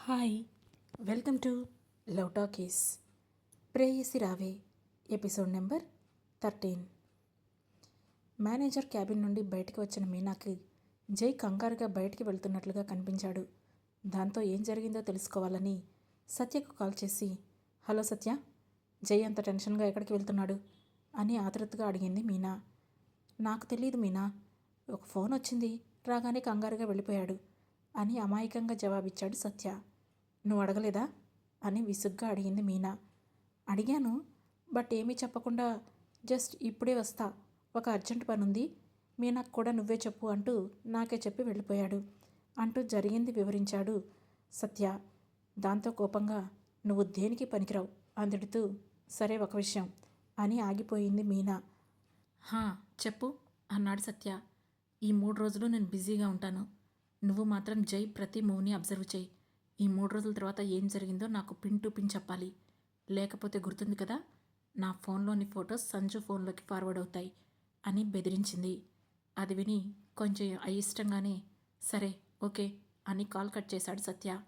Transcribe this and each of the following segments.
Hi, welcome to love talkies. ప్రేయసి రావే episode number 13. Manager cabin నుండి బయటికి వచ్చిన మీనాకి జై కంగారుగా బయటికి వెళ్తున్నట్లుగా కనిపించాడు. దాంతో ఏం జరిగిందో తెలుసుకోవాలని సత్యకు కాల్ చేసి, హలో సత్య, జై అంత టెన్షన్గా ఎక్కడికి వెళ్తున్నాడు అని ఆతృతగా అడిగింది మీనా. నాకు తెలియదు మీనా, ఒక ఫోన్ వచ్చింది, రాగానే కంగారుగా వెళ్ళిపోయాడు అని అమాయకంగా జవాబిచ్చాడు సత్య. నువ్వు అడగలేదా అని విసుగ్గా అడిగింది మీనా. అడిగాను, బట్ ఏమీ చెప్పకుండా జస్ట్ ఇప్పుడే వస్తా, ఒక అర్జెంట్ పనుంది, మీనాకు కూడా నువ్వే చెప్పు అంటూ నాకే చెప్పి వెళ్ళిపోయాడు అంటూ జరిగింది వివరించాడు సత్య. దాంతో కోపంగా, నువ్వు దేనికి పనికిరావు అందుడుతూ, సరే ఒక విషయం అని ఆగిపోయింది మీనా. హా చెప్పు అన్నాడు సత్య. ఈ 3 రోజులు నేను బిజీగా ఉంటాను, నువ్వు మాత్రం జై ప్రతి మూవ్ని అబ్జర్వ్ చేయి. ఈ 3 రోజుల తర్వాత ఏం జరిగిందో నాకు పిన్ టు పిన్ చెప్పాలి, లేకపోతే గుర్తుంది కదా, నా ఫోన్లోని ఫొటోస్ సంజు ఫోన్లోకి ఫార్వర్డ్ అవుతాయి అని బెదిరించింది. అది విని కొంచెం అయిష్టంగానే సరే ఓకే అని కాల్ కట్ చేశాడు సత్య.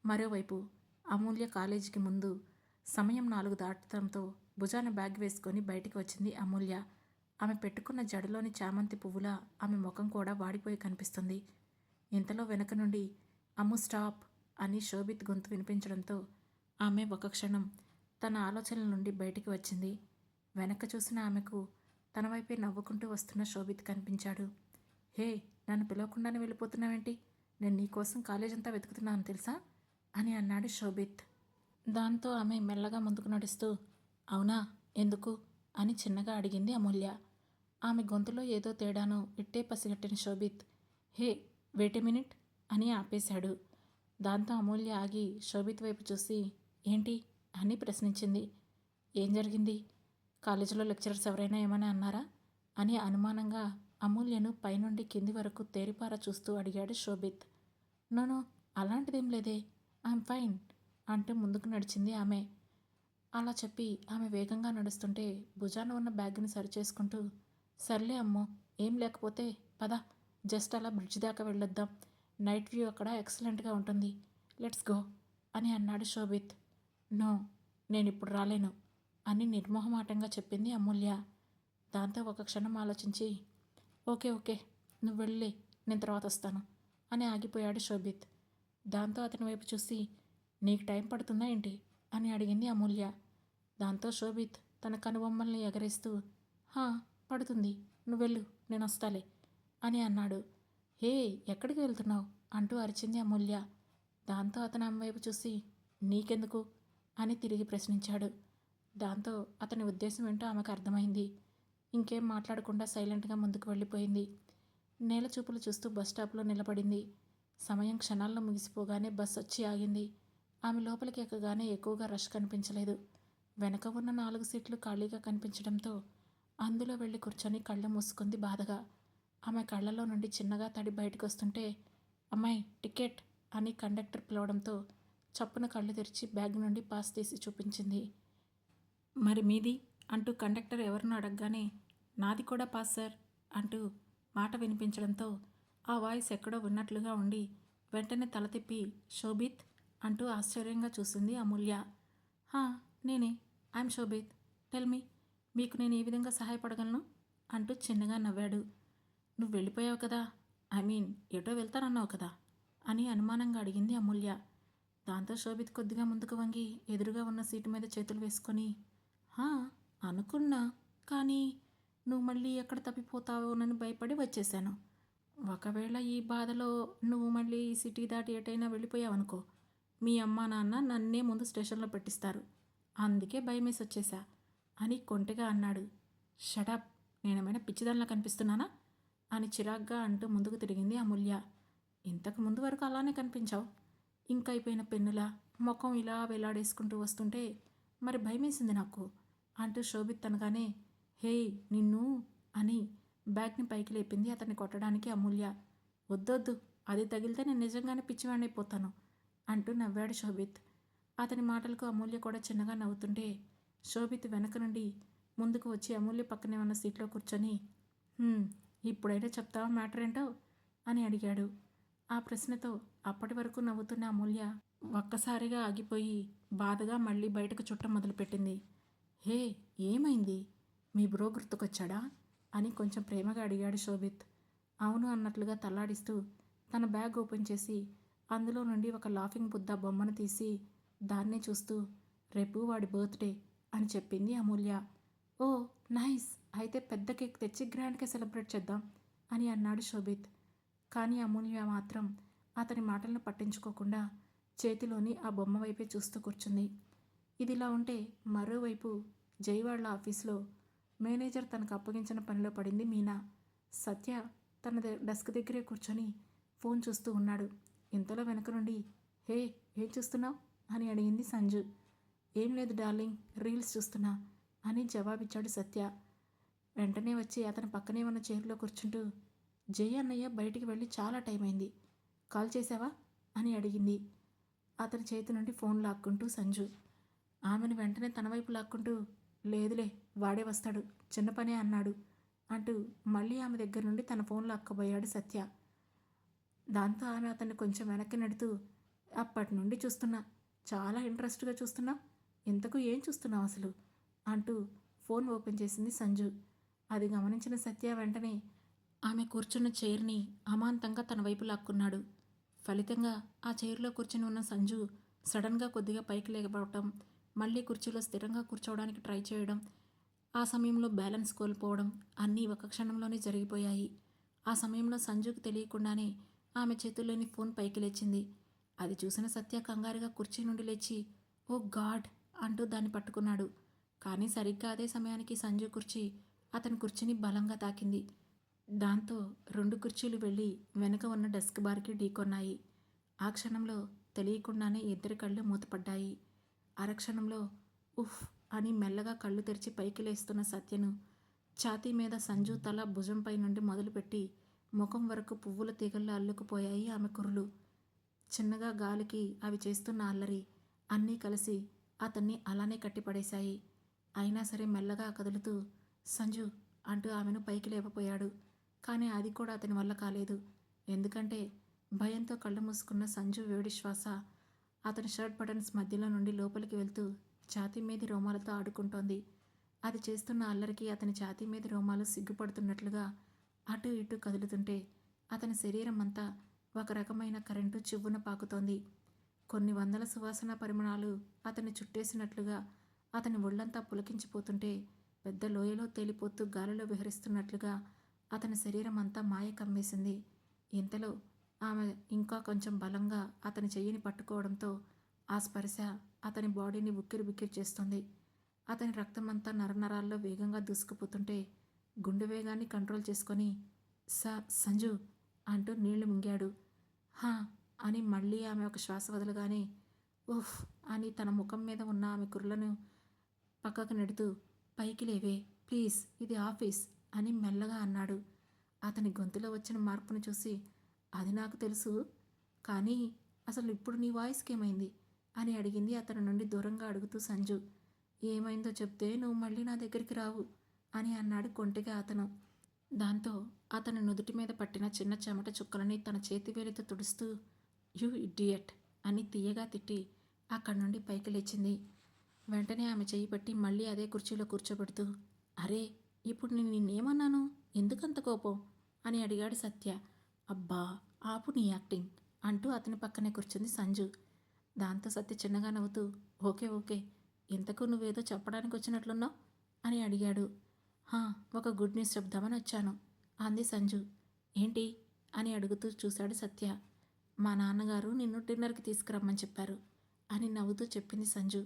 మరోవైపు అమూల్య కాలేజీకి ముందు సమయం 4 దాటడంతో భుజాన బ్యాగ్ వేసుకొని బయటికి వచ్చింది అమూల్య. ఆమె పెట్టుకున్న జడలోని చామంతి పువ్వులా ఆమె ముఖం కూడా వాడిపోయి కనిపిస్తుంది. ఇంతలో వెనక నుండి అమ్ము స్టాప్ అని శోభిత్ గొంతు వినిపించడంతో ఆమె ఒక క్షణం తన ఆలోచనల నుండి బయటికి వచ్చింది. వెనక్కి చూసిన ఆమెకు తన వైపే నవ్వుకుంటూ వస్తున్న శోభిత్ కనిపించాడు. హే, నన్ను పిలవకుండానే వెళ్ళిపోతున్నావేంటి, నేను నీకోసం కాలేజ్ అంతా వెతుకుతున్నాను తెలుసా అని అన్నాడు శోభిత్. దాంతో ఆమె మెల్లగా ముందుకు నడుస్తూ, అవునా, ఎందుకు అని చిన్నగా అడిగింది అమూల్య. ఆమె గొంతులో ఏదో తేడాను ఇట్టే పసిగట్టిన Shobhit, hey wait a minute అని ఆపేశాడు. దాంతో అమూల్య ఆగి శోభిత్ వైపు చూసి, ఏంటి అని ప్రశ్నించింది. ఏం జరిగింది, కాలేజీలో లెక్చరర్స్ ఎవరైనా ఏమైనా అన్నారా అని అనుమానంగా అమూల్యను పైనుండి కింది వరకు తేరిపార చూస్తూ అడిగాడు శోభిత్. నోనో, అలాంటిదేం లేదే, ఐఎమ్ ఫైన్ అంటూ ముందుకు నడిచింది ఆమె. అలా చెప్పి ఆమె వేగంగా నడుస్తుంటే భుజాన ఉన్న బ్యాగ్ని సరిచేసుకుంటూ, సర్లే అమ్మో, ఏం లేకపోతే పద, జస్ట్ అలా బ్రిడ్జ్ దాకా వెళ్ళొద్దాం, నైట్ వ్యూ అక్కడ ఎక్సలెంట్గా ఉంటుంది, లెట్స్ గో అని అన్నాడు శోభిత్. నో, నేను ఇప్పుడు రాలేను అని నిర్మోహమాటంగా చెప్పింది అమూల్య. దాంతో ఒక క్షణం ఆలోచించి, ఓకే ఓకే నువ్వు వెళ్ళి, నేను తర్వాత వస్తాను అని ఆగిపోయాడు శోభిత్. దాంతో అతని వైపు చూసి, నీకు టైం పడుతుందా ఏంటి అని అడిగింది అమూల్య. దాంతో శోభిత్ తన కనుబొమ్మల్ని ఎగరేస్తూ, హా పడుతుంది, నువ్వెళ్ళు, నేను వస్తాలే అని అన్నాడు. హే, ఎక్కడికి వెళ్తున్నావు అంటూ అరిచింది అమూల్య. దాంతో అతను ఆమె వైపు చూసి, నీకెందుకు అని తిరిగి ప్రశ్నించాడు. దాంతో అతని ఉద్దేశం ఏంటో ఆమెకు అర్థమైంది. ఇంకేం మాట్లాడకుండా సైలెంట్గా ముందుకు వెళ్ళిపోయింది. నేల చూపులు చూస్తూ బస్ స్టాప్లో నిలబడింది. సమయం క్షణాల్లో ముగిసిపోగానే బస్ వచ్చి ఆగింది. ఆమె లోపలికి ఎక్కగానే ఎక్కువగా రష్ కనిపించలేదు. వెనక ఉన్న 4 సీట్లు ఖాళీగా కనిపించడంతో అందులో వెళ్ళి కూర్చొని కళ్ళు మూసుకుంది బాధగా. ఆమె కళ్ళలో నుండి చిన్నగా తడి బయటకు వస్తుంటే, అమ్మాయి టికెట్ అని కండక్టర్ పిలవడంతో చప్పున కళ్ళు తెరిచి బ్యాగ్ నుండి పాస్ తీసి చూపించింది. మరి మీది అంటూ కండక్టర్ ఎవరినో అడగగానే, నాది కూడా పాస్ సార్ అంటూ మాట వినిపించడంతో ఆ వాయిస్ ఎక్కడో విన్నట్లుగా ఉండి వెంటనే తల తిప్పి, శోభిత్ అంటూ ఆశ్చర్యంగా చూసింది అమూల్య. హా నేనే, ఐఎమ్ శోభిత్, టెల్ మీ, మీకు నేను ఏ విధంగా సహాయపడగలను అంటూ చిన్నగా నవ్వాడు. నువ్వు వెళ్ళిపోయావు కదా, ఐ మీన్ ఎటో వెళ్తానన్నావు కదా అని అనుమానంగా అడిగింది అమూల్య. దాంతో శోభిత్ కొద్దిగా ముందుకు వంగి ఎదురుగా ఉన్న సీటు మీద చేతులు వేసుకొని, హా అనుకున్నా, కానీ నువ్వు మళ్ళీ ఎక్కడ తప్పిపోతావోనని భయపడి వచ్చేశాను. ఒకవేళ ఈ బాధలో నువ్వు మళ్ళీ ఈ సిటీ దాటి ఎటైనా వెళ్ళిపోయావనుకో, మీ అమ్మా నాన్న నన్నే ముందు స్టేషన్లో పెట్టిస్తారు, అందుకే భయమేసి వచ్చేసా అని కొంటెగా అన్నాడు. షటప్, నేనేమైనా పిచ్చిదానిలా కనిపిస్తున్నానా అని చిరాగ్గా అంటూ ముందుకు తిరిగింది అమూల్య. ఇంతకు ముందు వరకు అలానే కనిపించావు, ఇంకైపోయిన పెన్నులా ముఖం ఇలా వేలాడేసుకుంటూ వస్తుంటే మరి భయమేసింది నాకు అంటూ శోభిత్ అనగానే, హే నిన్ను అని బ్యాగ్ని పైకి లేపింది అతన్ని కొట్టడానికి అమూల్య. వద్దొద్దు, అది తగిలితే నేను నిజంగానే పిచ్చివాణ్ణైపోతాను అంటూ నవ్వాడు శోభిత్. అతని మాటలకు అమూల్య కూడా చిన్నగా నవ్వుతుంటే శోభిత్ వెనక నుండి ముందుకు వచ్చి అమూల్య పక్కనే ఉన్న సీట్లో కూర్చొని, ఇప్పుడైతే చెప్తావా మ్యాటర్ ఏంటో అని అడిగాడు. ఆ ప్రశ్నతో అప్పటి వరకు నవ్వుతున్న అమూల్య ఒక్కసారిగా ఆగిపోయి బాధగా మళ్ళీ బయటకు చుట్టం మొదలుపెట్టింది. హే, ఏమైంది? మీ బ్రో గుర్తుకొచ్చాడా అని కొంచెం ప్రేమగా అడిగాడు శోభిత్. అవును అన్నట్లుగా తల్లాడిస్తూ తన బ్యాగ్ ఓపెన్ చేసి అందులో నుండి ఒక లాఫింగ్ బుద్ధ బొమ్మను తీసి దాన్నే చూస్తూ రేపు వాడి బర్త్డే అని చెప్పింది అమూల్య. ఓ నైస్, అయితే పెద్ద కేక్ తెచ్చి గ్రాండ్గా సెలబ్రేట్ చేద్దాం అని అన్నాడు శోభిత్. కానీ అమూల్య మాత్రం అతని మాటలను పట్టించుకోకుండా చేతిలోని ఆ బొమ్మ వైపే చూస్తూ కూర్చుంది. ఇదిలా ఉంటే మరోవైపు జై వాళ్ళ ఆఫీస్లో మేనేజర్ తనకు అప్పగించిన పనిలో పడింది మీనా. సత్య తన డెస్క్ దగ్గరే కూర్చొని ఫోన్ చూస్తూ ఉన్నాడు. ఇంతలో వెనక నుండి హే, ఏం చూస్తున్నావు అని అడిగింది సంజు. ఏం లేదు డార్లింగ్, రీల్స్ చూస్తున్నా అని జవాబిచ్చాడు సత్య. వెంటనే వచ్చి అతని పక్కనే ఉన్న చైర్లో కూర్చుంటూ జై అన్నయ్య బయటికి వెళ్ళి చాలా టైం అయింది, కాల్ చేసావా అని అడిగింది అతని చేతి నుండి ఫోన్ లాక్కుంటూ సంజు. ఆమెను వెంటనే తన వైపు లాక్కుంటూ లేదులే, వాడే వస్తాడు, చిన్న పనే అన్నాడు అంటూ మళ్ళీ ఆమె దగ్గర నుండి తన ఫోన్ లాక్కపోయాడు సత్య. దాంతో ఆమె అతన్ని కొంచెం వెనక్కి నెడుతూ అప్పటి నుండి చూస్తున్నా, చాలా ఇంట్రెస్ట్గా చూస్తున్నా, ఇంతకు ఏం చూస్తున్నావు అసలు అంటూ ఫోన్ ఓపెన్ చేసింది సంజు. అది గమనించిన సత్య వెంటనే ఆమె కూర్చున్న చైర్ని అమాంతంగా తన వైపు లాక్కున్నాడు. ఫలితంగా ఆ చైర్లో కూర్చుని ఉన్న సంజు సడన్గా కొద్దిగా పైకి లేకపోవటం, మళ్ళీ కుర్చీలో స్థిరంగా కూర్చోవడానికి ట్రై చేయడం, ఆ సమయంలో బ్యాలెన్స్ కోల్పోవడం అన్నీ ఒక క్షణంలోనే జరిగిపోయాయి. ఆ సమయంలో సంజుకు తెలియకుండానే ఆమె చేతుల్లోని ఫోన్ పైకి లేచింది. అది చూసిన సత్య కంగారుగా కుర్చీ నుండి లేచి ఓ గాడ్ అంటూ దాన్ని పట్టుకున్నాడు. కానీ సరిగ్గా అదే సమయానికి సంజు కుర్చీ అతని కుర్చీని బలంగా తాకింది. దాంతో 2 కుర్చీలు వెళ్ళి వెనక ఉన్న డెస్క్ బార్కి ఢీకొన్నాయి. ఆ క్షణంలో తెలియకుండానే ఇద్దరి కళ్ళు మూతపడ్డాయి. అరక్షణంలో ఉఫ్ అని మెల్లగా కళ్ళు తెరిచి పైకి లేస్తున్న సత్యను ఛాతీ మీద సంజు తల భుజంపై నుండి మొదలుపెట్టి ముఖం వరకు పువ్వుల తీగల్లో అల్లుకుపోయాయి ఆమె కురులు. చిన్నగా గాలికి అవి చేస్తున్న అల్లరి అన్నీ కలిసి అతన్ని అలానే కట్టిపడేశాయి. అయినా సరే మెల్లగా కదులుతూ సంజు అంటూ ఆమెను పైకి లేపపోయాడు. కానీ అది కూడా అతని వల్ల కాలేదు. ఎందుకంటే భయంతో కళ్ళు మూసుకున్న సంజు వేడి శ్వాస అతని షర్ట్ బటన్స్ మధ్యలో నుండి లోపలికి వెళ్తూ ఛాతీ మీది రోమాలతో ఆడుకుంటోంది. అది చేస్తున్న అల్లరికి అతని ఛాతీ మీది రోమాలు సిగ్గుపడుతున్నట్లుగా అటు ఇటు కదులుతుంటే అతని శరీరం అంతా ఒక రకమైన కరెంటు చివ్వున పాకుతోంది. కొన్ని వందల సువాసన పరిమళాలు అతన్ని చుట్టేసినట్లుగా అతని ఒళ్ళంతా పులకించిపోతుంటే పెద్ద లోయలో తేలిపోతూ గాలిలో విహరిస్తున్నట్లుగా అతని శరీరం అంతా మాయ కమ్మేసింది. ఇంతలో ఆమె ఇంకా కొంచెం బలంగా అతని చెయ్యిని పట్టుకోవడంతో ఆ స్పర్శ అతని బాడీని ఉక్కిరి బిక్కిరి చేస్తుంది. అతని రక్తమంతా నరనరాల్లో వేగంగా దూసుకుపోతుంటే గుండె వేగాన్ని కంట్రోల్ చేసుకొని సంజు అంటూ నీళ్లు మింగాడు. హా అని మళ్ళీ ఆమె ఒక శ్వాస వదలగానే ఉఫ్ అని తన ముఖం మీద ఉన్న ఆమె కుర్లను పక్కకు నెడుతూ పైకి లేవే ప్లీజ్, ఇది ఆఫీస్ అని మెల్లగా అన్నాడు. అతని గొంతులో వచ్చిన మార్పును చూసి అది నాకు తెలుసు, కానీ అసలు ఇప్పుడు నీ వాయిస్కి ఏమైంది అని అడిగింది అతని నుండి దూరంగా అడుగుతూ సంజు. ఏమైందో చెప్తే నువ్వు మళ్ళీ నా దగ్గరికి రావు అని అన్నాడు కొంటిగా అతను. దాంతో అతని నుదుటి మీద పట్టిన చిన్న చెమట చుక్కలని తన చేతివేలితో తుడుస్తూ యూ ఇడియట్ అని తీయగా తిట్టి అక్కడి నుండి పైకి లేచింది. వెంటనే ఆమె చేయి పట్టి మళ్ళీ అదే కుర్చీలో కూర్చోబెడుతూ అరే, ఇప్పుడు నేను నిన్నేమన్నాను, ఎందుకంత కోపం అని అడిగాడు సత్య. అబ్బా ఆపు నీ యాక్టింగ్ అంటూ అతని పక్కనే కూర్చుంది సంజు. దాంతో సత్య చిన్నగా నవ్వుతూ ఓకే ఓకే, ఇంతకు నువ్వేదో చెప్పడానికి వచ్చినట్లున్నావు అని అడిగాడు. ఒక గుడ్ న్యూస్ చెప్దామని వచ్చాను అంది సంజు. ఏంటి అని అడుగుతూ చూశాడు సత్య. మా నాన్నగారు నిన్ను డిన్నర్కి తీసుకురమ్మని చెప్పారు అని నవ్వుతూ చెప్పింది సంజు.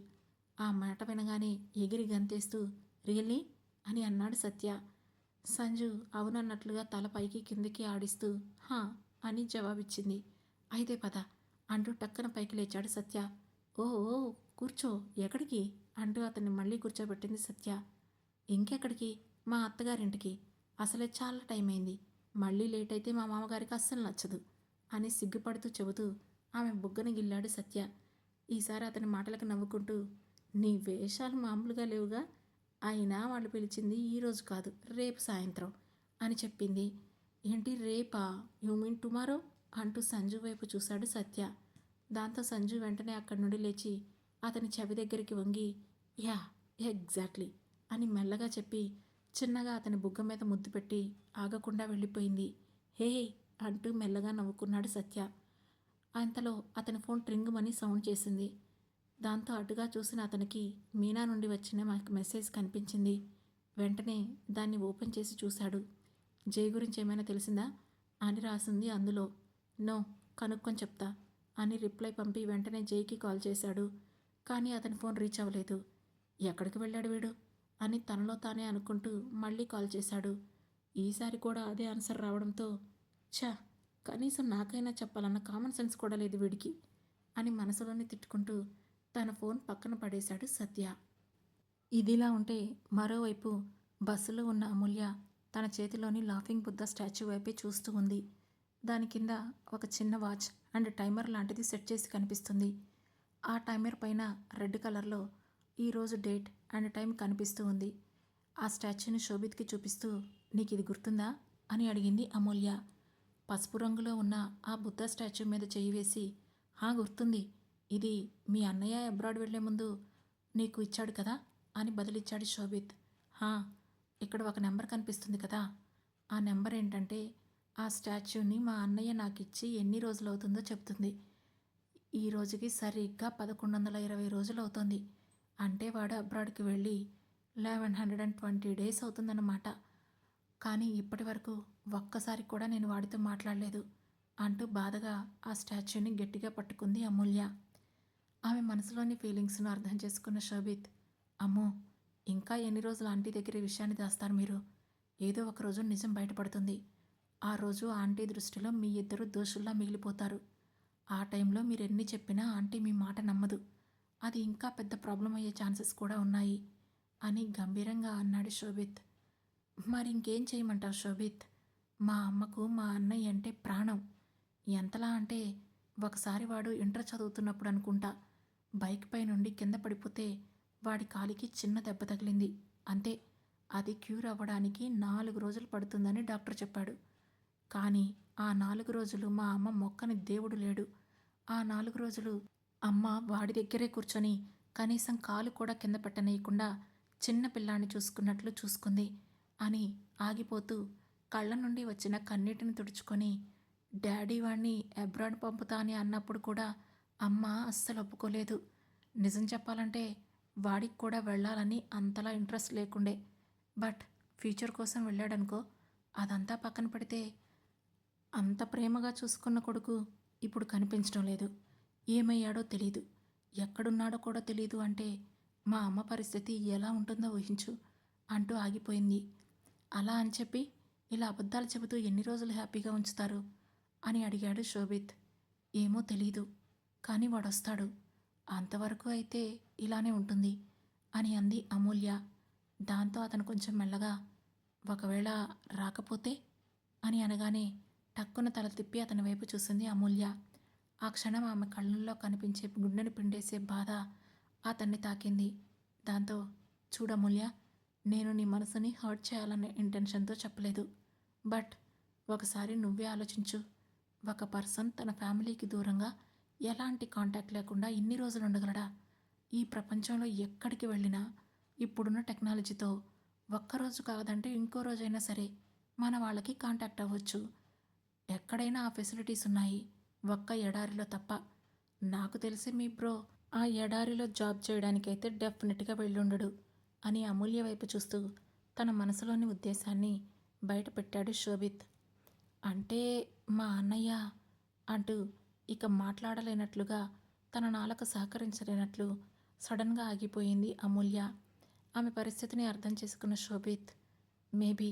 ఆ మాట వినగానే ఎగిరి గంతేస్తూ రియల్లీ అని అన్నాడు సత్య. సంజు అవునన్నట్లుగా తల పైకి కిందికి ఆడిస్తూ హా అని జవాబిచ్చింది. అయితే పద అంటూ టక్కన పైకి లేచాడు సత్య. ఓ కూర్చో, ఎక్కడికి అంటూ అతన్ని మళ్ళీ కూర్చోబెట్టింది సత్య. ఇంకెక్కడికి, మా అత్తగారింటికి, అసలే చాలా టైం అయింది, మళ్ళీ లేట్ అయితే మా మామగారికి అస్సలు నచ్చదు అని సిగ్గుపడుతూ చెబుతూ ఆమె బుగ్గన గిల్లాడు సత్య. ఈసారి అతని మాటలకు నవ్వుకుంటూ నీ వేషాలు మామూలుగా లేవుగా, అయినా వాళ్ళు పిలిచింది ఈరోజు కాదు రేపు సాయంత్రం అని చెప్పింది. ఏంటి రేపా, యూ మీన్ టుమారో అంటూ సంజు వైపు చూశాడు సత్య. దాంతో సంజు వెంటనే అక్కడి నుండి లేచి అతని చెవి దగ్గరికి వంగి యా ఎగ్జాక్ట్లీ అని మెల్లగా చెప్పి చిన్నగా అతని బుగ్గ మీద ముద్దు పెట్టి ఆగకుండా వెళ్ళిపోయింది. హే అంటూ మెల్లగా నవ్వుకున్నాడు సత్య. అంతలో అతని ఫోన్ ట్రింగుమని సౌండ్ చేసింది. దాంతో అటుగా చూసిన అతనికి మీనా నుండి వచ్చిన మెసేజ్ కనిపించింది. వెంటనే దాన్ని ఓపెన్ చేసి చూశాడు. జై గురించి ఏమైనా తెలిసిందా అని రాసింది అందులో. నో, కనుక్కొని చెప్తా అని రిప్లై పంపి వెంటనే జైకి కాల్ చేశాడు. కానీ అతని ఫోన్ రీచ్ అవ్వలేదు. ఎక్కడికి వెళ్ళాడు వీడు అని తనలో తానే అనుకుంటూ మళ్ళీ కాల్ చేశాడు. ఈసారి కూడా అదే ఆన్సర్ రావడంతో ఛా, కనీసం నాకైనా చెప్పాలన్న కామన్ సెన్స్ కూడా లేదు వీడికి అని మనసులోనే తిట్టుకుంటూ తన ఫోన్ పక్కన పడేశాడు సత్య. ఇదిలా ఉంటే మరోవైపు బస్సులో ఉన్న అమూల్య తన చేతిలోని లాఫింగ్ బుద్ధ స్టాచ్యూ వైపే చూస్తూ ఉంది. దాని కింద ఒక చిన్న వాచ్ అండ్ టైమర్ లాంటిది సెట్ చేసి కనిపిస్తుంది. ఆ టైమర్ పైన రెడ్ కలర్లో ఈరోజు డేట్ అండ్ టైం కనిపిస్తూ ఉంది. ఆ స్టాచ్యూని శోభిత్కి చూపిస్తూ నీకు ఇది గుర్తుందా అని అడిగింది అమూల్య. పసుపు రంగులో ఉన్న ఆ బుద్ధ స్టాచ్యూ మీద చెయ్యి వేసి గుర్తుంది, ఇది మీ అన్నయ్య అబ్రాడ్ వెళ్లే ముందు నీకు ఇచ్చాడు కదా అని బదులిచ్చాడు శోభిత్. ఇక్కడ ఒక నెంబర్ కనిపిస్తుంది కదా, ఆ నెంబర్ ఏంటంటే ఆ స్టాచ్యూని మా అన్నయ్య నాకు ఇచ్చి ఎన్ని రోజులు అవుతుందో చెప్తుంది. ఈ రోజుకి సరిగ్గా 1120 రోజులు అవుతుంది. అంటే వాడు అబ్రాడ్కి వెళ్ళి 1120 డేస్ అవుతుందన్నమాట. కానీ ఇప్పటి వరకు ఒక్కసారి కూడా నేను వాడితో మాట్లాడలేదు అంటూ బాధగా ఆ స్టాచ్యూని గట్టిగా పట్టుకుంది అమూల్య. ఆమె మనసులోని ఫీలింగ్స్ను అర్థం చేసుకున్న శోభిత్, అమ్మో, ఇంకా ఎన్ని రోజులు ఆంటీ దగ్గర ఈ విషయాన్ని దాస్తారు మీరు? ఏదో ఒక రోజు నిజం బయటపడుతుంది. ఆ రోజు ఆంటీ దృష్టిలో మీ ఇద్దరు దోషుల్లా మిగిలిపోతారు. ఆ టైంలో మీరెన్ని చెప్పినా ఆంటీ మీ మాట నమ్మదు. అది ఇంకా పెద్ద ప్రాబ్లం అయ్యే ఛాన్సెస్ కూడా ఉన్నాయి అని గంభీరంగా అన్నాడు శోభిత్. మరి ఇంకేం చేయమంటావు శోభిత్? మా అమ్మకు మా అన్నయ్య అంటే ప్రాణం. ఎంతలా అంటే ఒకసారి వాడు ఇంటర్ చదువుతున్నప్పుడు అనుకుంటా బైక్ పై నుండి కింద పడిపోతే వాడి కాలికి చిన్న దెబ్బ తగిలింది. అంతే, అది క్యూర్ అవ్వడానికి 4 రోజులు పడుతుందని డాక్టర్ చెప్పాడు. కానీ ఆ 4 రోజులు మా అమ్మ మొక్కని దేవుడు లేడు. ఆ 4 రోజులు అమ్మ వాడి దగ్గరే కూర్చొని కనీసం కాలు కూడా కింద పెట్టనీయకుండా చిన్న పిల్లాన్ని చూసుకున్నట్లు చూసుకుంది అని ఆగిపోతూ కళ్ళ నుండి వచ్చిన కన్నీటిని తుడుచుకొని డాడీ వాణ్ణి అబ్రాడ్ పంపుతా అని అన్నప్పుడు కూడా అమ్మ అస్సలు ఒప్పుకోలేదు. నిజం చెప్పాలంటే వాడికి కూడా వెళ్ళాలని అంతలా ఇంట్రెస్ట్ లేకుండే. బట్ ఫ్యూచర్ కోసం వెళ్ళాడనుకో, అదంతా పక్కన పెడితే అంత ప్రేమగా చూసుకున్న కొడుకు ఇప్పుడు కనిపించడం లేదు. ఏమయ్యాడో తెలీదు, ఎక్కడున్నాడో కూడా తెలీదు అంటే మా అమ్మ పరిస్థితి ఎలా ఉంటుందో ఊహించు అంటూ ఆగిపోయింది. అలా అని చెప్పి ఇలా అబద్ధాలు చెబుతూ ఎన్ని రోజులు హ్యాపీగా ఉంచుతారు అని అడిగాడు శోభిత్. ఏమో తెలీదు, కానీ వాడొస్తాడు. అంతవరకు అయితే ఇలానే ఉంటుంది అని అంది అమూల్య. దాంతో అతను కొంచెం మెల్లగా ఒకవేళ రాకపోతే అని అనగానే టక్కున తల తిప్పి అతని వైపు చూసింది అమూల్య. ఆ క్షణం ఆమె కళ్ళల్లో కనిపించే గుండెను పిండేసే బాధ అతన్ని తాకింది. దాంతో చూడమూల్య, నేను నీ మనసుని హర్ట్ చేయాలనే ఇంటెన్షన్తో చెప్పలేదు. బట్ ఒకసారి నువ్వే ఆలోచించు. ఒక పర్సన్ తన ఫ్యామిలీకి దూరంగా ఎలాంటి కాంటాక్ట్ లేకుండా ఇన్ని రోజులు ఉండగలడా? ఈ ప్రపంచంలో ఎక్కడికి వెళ్ళినా ఇప్పుడున్న టెక్నాలజీతో ఒక్కరోజు కాదంటే ఇంకో రోజైనా సరే మన వాళ్ళకి కాంటాక్ట్ అవ్వచ్చు. ఎక్కడైనా ఆ ఫెసిలిటీస్ ఉన్నాయి, ఒక్క ఎడారిలో తప్ప. నాకు తెలిసి మీ బ్రో ఆ ఎడారిలో జాబ్ చేయడానికైతే డెఫినెట్గా వెళ్ళుండడు అని అమూల్య వైపు చూస్తూ తన మనసులోని ఉద్దేశాన్ని బయటపెట్టాడు శోభిత్. అంటే మా అన్నయ్య అంటూ ఇక మాట్లాడలేనట్లుగా తన నాలుక సహకరించలేనట్లు సడన్గా ఆగిపోయింది అమూల్య. ఆమె పరిస్థితిని అర్థం చేసుకున్న శోభిత్, మేబీ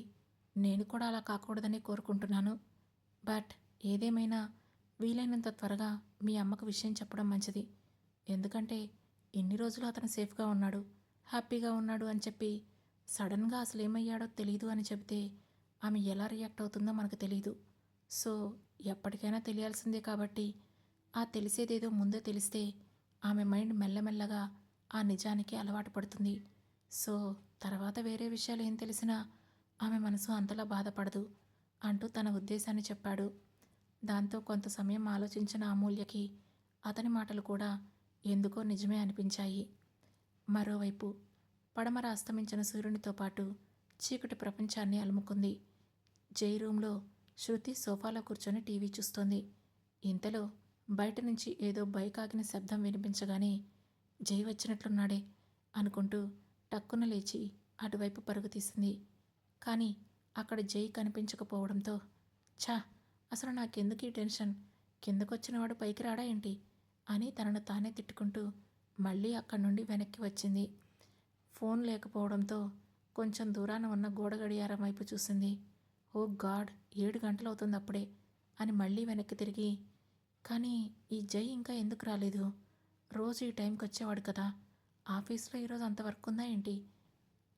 నేను కూడా అలా కాకూడదని కోరుకుంటున్నాను. బట్ ఏదేమైనా వీలైనంత త్వరగా మీ అమ్మకు విషయం చెప్పడం మంచిది. ఎందుకంటే ఎన్ని రోజులు అతను సేఫ్గా ఉన్నాడు, హ్యాపీగా ఉన్నాడు అని చెప్పి సడన్గా అసలు ఏమయ్యాడో తెలీదు అని చెబితే ఆమె ఎలా రియాక్ట్ అవుతుందో మనకు తెలీదు. సో ఎప్పటికైనా తెలియాల్సిందే కాబట్టి ఆ తెలిసేదేదో ముందే తెలిస్తే ఆమె మైండ్ మెల్లమెల్లగా ఆ నిజానికి అలవాటు పడుతుంది. సో తర్వాత వేరే విషయాలు ఏం తెలిసినా ఆమె మనసు అంతలా బాధపడదు అంటూ తన ఉద్దేశాన్ని చెప్పాడు. దాంతో కొంత సమయం ఆలోచించిన అమూల్యకి అతని మాటలు కూడా ఎందుకో నిజమే అనిపించాయి. మరోవైపు పడమర అస్తమించిన సూర్యునితో పాటు చీకటి ప్రపంచాన్ని అలుముకుంది. జై రూంలో శృతి సోఫాలో కూర్చొని టీవీ చూస్తోంది. ఇంతలో బయట నుంచి ఏదో బైక్ ఆగిన శబ్దం వినిపించగానే జై వచ్చినట్లున్నాడే అనుకుంటూ టక్కున లేచి అటువైపు పరుగు తీసింది. కానీ అక్కడ జై కనిపించకపోవడంతో ఛా, అసలు నాకెందుకు ఈ టెన్షన్, కిందకొచ్చినవాడు పైకి రాడా ఏంటి అని తనను తానే తిట్టుకుంటూ మళ్ళీ అక్కడి నుండి వెనక్కి వచ్చింది. ఫోన్ లేకపోవడంతో కొంచెం దూరాన ఉన్న గోడ గడియారం వైపు చూసింది. ఓ గాడ్, 7 గంటలవుతుంది అప్పుడే అని మళ్ళీ వెనక్కి తిరిగి, కానీ ఈ జై ఇంకా ఎందుకు రాలేదు? రోజు ఈ టైంకి వచ్చేవాడు కదా, ఆఫీస్లో ఈరోజు అంత వర్క్ ఉందా ఏంటి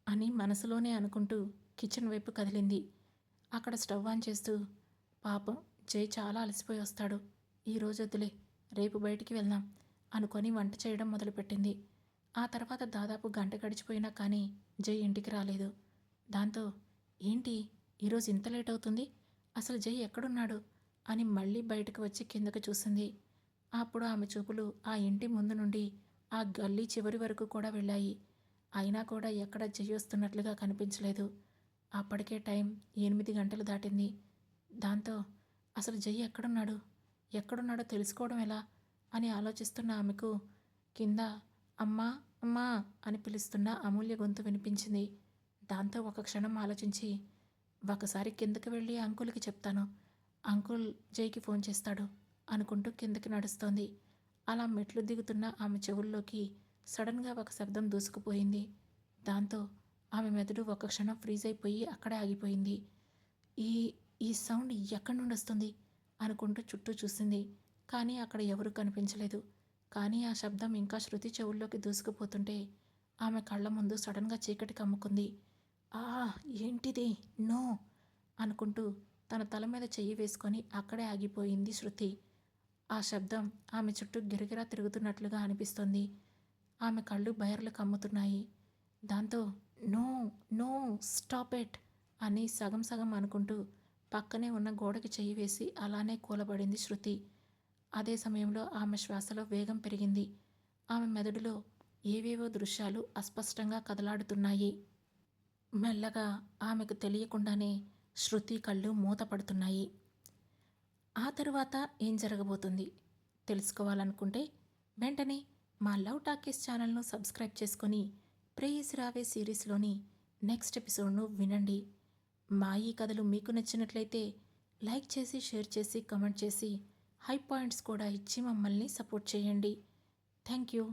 అని మనసులోనే అనుకుంటూ కిచెన్ వైపు కదిలింది. అక్కడ స్టవ్ ఆన్ చేస్తూ, పాపం జై చాలా అలసిపోయి వస్తాడు, ఈరోజు వద్దులే, రేపు బయటికి వెళ్దాం అనుకొని వంట చేయడం మొదలుపెట్టింది. ఆ తర్వాత దాదాపు గంట గడిచిపోయినా కానీ జై ఇంటికి రాలేదు. దాంతో ఏంటి ఈరోజు ఇంత లేట్ అవుతుంది, అసలు జై ఎక్కడున్నాడు అని మళ్ళీ బయటకు వచ్చి కిందకు చూసింది. అప్పుడు ఆమె చూపులు ఆ ఇంటి ముందు నుండి ఆ గల్లీ చివరి వరకు కూడా వెళ్ళాయి. అయినా కూడా ఎక్కడ జై వస్తున్నట్లుగా కనిపించలేదు. అప్పటికే టైం 8 గంటలు దాటింది. దాంతో అసలు జై ఎక్కడున్నాడో తెలుసుకోవడం ఎలా అని ఆలోచిస్తున్న ఆమెకు కింద అమ్మా అమ్మా అని పిలుస్తున్న అమూల్య గొంతు వినిపించింది. దాంతో ఒక క్షణం ఆలోచించి, ఒకసారి కిందకి వెళ్ళి అంకుల్కి చెప్తాను, అంకుల్ జైకి ఫోన్ చేస్తాడు అనుకుంటూ కిందకి నడుస్తోంది. అలా మెట్లు దిగుతున్న ఆమె చెవుల్లోకి సడన్గా ఒక శబ్దం దూసుకుపోయింది. దాంతో ఆమె మెదడు ఒక క్షణం ఫ్రీజ్ అయిపోయి అక్కడే ఆగిపోయింది. ఈ ఈ సౌండ్ ఎక్కడి నుండి వస్తుంది అనుకుంటూ చుట్టూ చూసింది. కానీ అక్కడ ఎవరూ కనిపించలేదు. కానీ ఆ శబ్దం ఇంకా శృతి చెవుల్లోకి దూసుకుపోతుంటే ఆమె కళ్ళ ముందు సడన్గా చీకటి కమ్ముకుంది. ఆ, ఏంటిది, నో అనుకుంటూ తన తల మీద చెయ్యి వేసుకొని అక్కడే ఆగిపోయింది శృతి. ఆ శబ్దం ఆమె చుట్టూ గిరగిరా తిరుగుతున్నట్లుగా అనిపిస్తోంది. ఆమె కళ్ళు బయర్లు కమ్ముతున్నాయి. దాంతో నో నో స్టాప్ ఇట్ అని సగం సగం అనుకుంటూ పక్కనే ఉన్న గోడకి చెయ్యి వేసి అలానే కూలబడింది శృతి. అదే సమయంలో ఆమె శ్వాసలో వేగం పెరిగింది. ఆమె మెదడులో ఏవేవో దృశ్యాలు అస్పష్టంగా కదలాడుతున్నాయి. మెల్లగా ఆమెకు తెలియకుండానే శృతి కళ్ళు మూతపడుతున్నాయి. ఆ తరువాత ఏం జరగబోతుంది తెలుసుకోవాలనుకుంటే వెంటనే మా లవ్ టాకీస్ ఛానల్ను సబ్స్క్రైబ్ చేసుకొని ప్రేయసి రావే సిరీస్లోని నెక్స్ట్ ఎపిసోడ్ను వినండి. మా ఈ కథలు మీకు నచ్చినట్లయితే లైక్ చేసి, షేర్ చేసి, కమెంట్ చేసి, హై పాయింట్స్ కూడా ఇచ్చి మమ్మల్ని సపోర్ట్ చేయండి. Thank you.